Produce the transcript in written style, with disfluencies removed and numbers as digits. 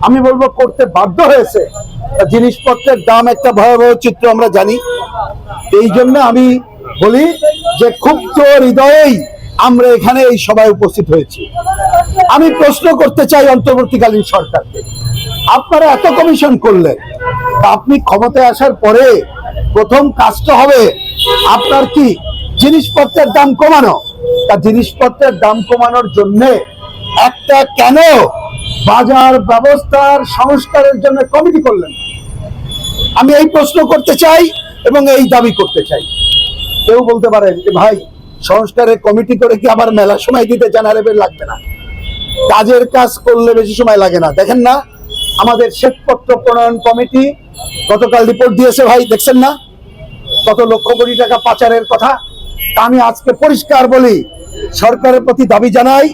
আমি বলবো করতে বাধ্য হয়েছে। জিনিসপত্রের দাম একটা ভয়াবহ চিত্র আমরা জানি। এই জন্য আমি বলি যে ক্ষুব্ধ হৃদয়েই আমরা এখানে এই সভায় উপস্থিত হয়েছি। আমি প্রশ্ন করতে চাই অন্তর্বর্তীকালীন সরকারকে, আপনারা এত কমিশন করলেন, আপনি ক্ষমতায় আসার পরে প্রথম কাজটা হবে আপনার কি জিনিসপত্রের দাম কমানো। তা জিনিসপত্রের দাম কমানোর জন্য একটা কেন বাজার ব্যবস্থার সংস্কারের জন্য কমিটি করলেন? আমি এই প্রশ্ন করতে চাই এবং এই দাবি করতে চাই। কেউ বলতে পারেন যে ভাই সংস্কারের কমিটি করে কি আবার মেলা সময় দিতে জানারেবের লাগবে না, কাজের কাজ করলে বেশি সময় লাগে না। দেখেন না আমাদের শ্বেতপত্র প্রণয়ন কমিটি গতকাল রিপোর্ট দিয়েছে, ভাই দেখছেন না কত লক্ষ কোটি টাকা পাচারের কথা। তা আমি আজকে পরিষ্কার বলি, সরকারের প্রতি দাবি জানাই